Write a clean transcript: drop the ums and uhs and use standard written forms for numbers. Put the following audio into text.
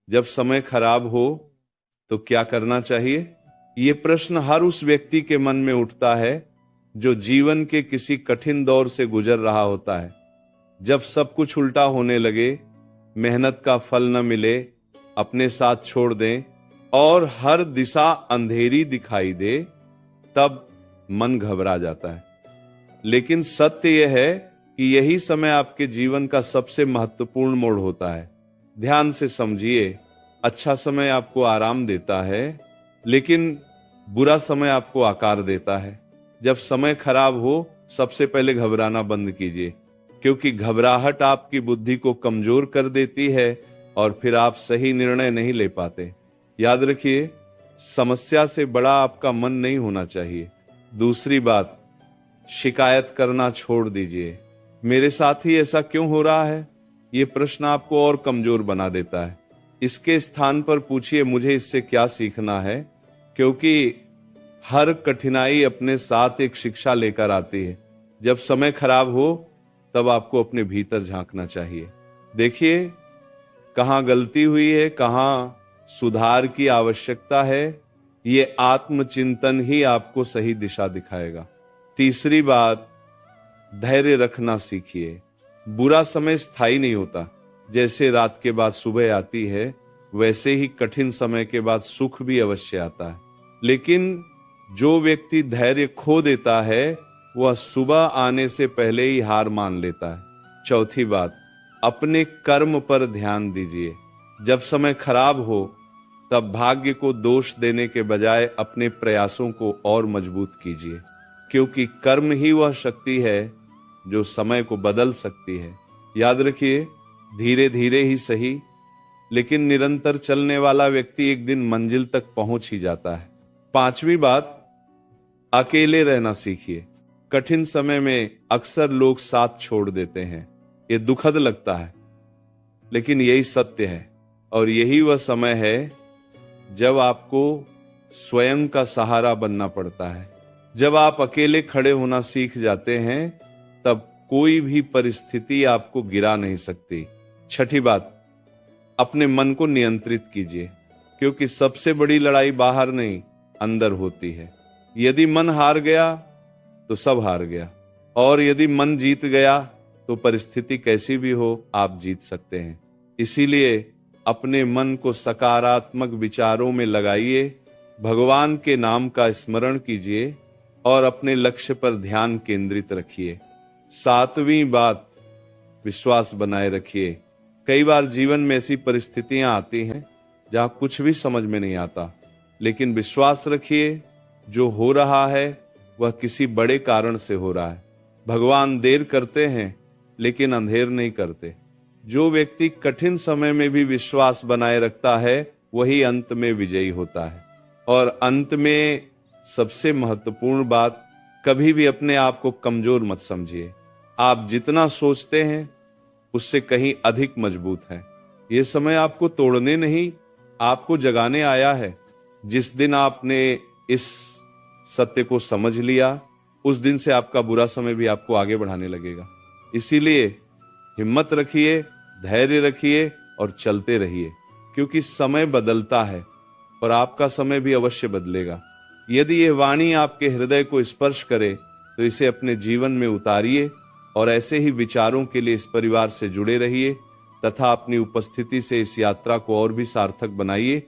जब समय खराब हो तो क्या करना चाहिए? ये प्रश्न हर उस व्यक्ति के मन में उठता है जो जीवन के किसी कठिन दौर से गुजर रहा होता है। जब सब कुछ उल्टा होने लगे, मेहनत का फल न मिले, अपने साथ छोड़ दें और हर दिशा अंधेरी दिखाई दे, तब मन घबरा जाता है। लेकिन सत्य यह है कि यही समय आपके जीवन का सबसे महत्वपूर्ण मोड़ होता है। ध्यान से समझिए, अच्छा समय आपको आराम देता है, लेकिन बुरा समय आपको आकार देता है। जब समय खराब हो, सबसे पहले घबराना बंद कीजिए, क्योंकि घबराहट आपकी बुद्धि को कमजोर कर देती है और फिर आप सही निर्णय नहीं ले पाते। याद रखिए, समस्या से बड़ा आपका मन नहीं होना चाहिए। दूसरी बात, शिकायत करना छोड़ दीजिए। मेरे साथ ही ऐसा क्यों हो रहा है? ये प्रश्न आपको और कमजोर बना देता है। इसके स्थान पर पूछिए, मुझे इससे क्या सीखना है? क्योंकि हर कठिनाई अपने साथ एक शिक्षा लेकर आती है। जब समय खराब हो, तब आपको अपने भीतर झांकना चाहिए। देखिए, कहां गलती हुई है, कहां सुधार की आवश्यकता है। ये आत्मचिंतन ही आपको सही दिशा दिखाएगा। तीसरी बात, धैर्य रखना सीखिए। बुरा समय स्थायी नहीं होता। जैसे रात के बाद सुबह आती है, वैसे ही कठिन समय के बाद सुख भी अवश्य आता है। लेकिन जो व्यक्ति धैर्य खो देता है, वह सुबह आने से पहले ही हार मान लेता है। चौथी बात, अपने कर्म पर ध्यान दीजिए। जब समय खराब हो, तब भाग्य को दोष देने के बजाय अपने प्रयासों को और मजबूत कीजिए, क्योंकि कर्म ही वह शक्ति है जो समय को बदल सकती है। याद रखिए, धीरे धीरे ही सही, लेकिन निरंतर चलने वाला व्यक्ति एक दिन मंजिल तक पहुंच ही जाता है। पांचवी बात, अकेले रहना सीखिए। कठिन समय में अक्सर लोग साथ छोड़ देते हैं। ये दुखद लगता है, लेकिन यही सत्य है। और यही वह समय है जब आपको स्वयं का सहारा बनना पड़ता है। जब आप अकेले खड़े होना सीख जाते हैं, तब कोई भी परिस्थिति आपको गिरा नहीं सकती। छठी बात, अपने मन को नियंत्रित कीजिए, क्योंकि सबसे बड़ी लड़ाई बाहर नहीं, अंदर होती है। यदि मन हार गया तो सब हार गया, और यदि मन जीत गया तो परिस्थिति कैसी भी हो, आप जीत सकते हैं। इसीलिए अपने मन को सकारात्मक विचारों में लगाइए, भगवान के नाम का स्मरण कीजिए और अपने लक्ष्य पर ध्यान केंद्रित रखिए। सातवीं बात, विश्वास बनाए रखिए। कई बार जीवन में ऐसी परिस्थितियां आती हैं जहां कुछ भी समझ में नहीं आता, लेकिन विश्वास रखिए, जो हो रहा है वह किसी बड़े कारण से हो रहा है। भगवान देर करते हैं, लेकिन अंधेर नहीं करते। जो व्यक्ति कठिन समय में भी विश्वास बनाए रखता है, वही अंत में विजयी होता है। और अंत में सबसे महत्वपूर्ण बात, कभी भी अपने आप को कमजोर मत समझिए। आप जितना सोचते हैं उससे कहीं अधिक मजबूत है। यह समय आपको तोड़ने नहीं, आपको जगाने आया है। जिस दिन आपने इस सत्य को समझ लिया, उस दिन से आपका बुरा समय भी आपको आगे बढ़ाने लगेगा। इसीलिए हिम्मत रखिए, धैर्य रखिए और चलते रहिए, क्योंकि समय बदलता है और आपका समय भी अवश्य बदलेगा। यदि यह वाणी आपके हृदय को स्पर्श करे, तो इसे अपने जीवन में उतारिए और ऐसे ही विचारों के लिए इस परिवार से जुड़े रहिए तथा अपनी उपस्थिति से इस यात्रा को और भी सार्थक बनाइए।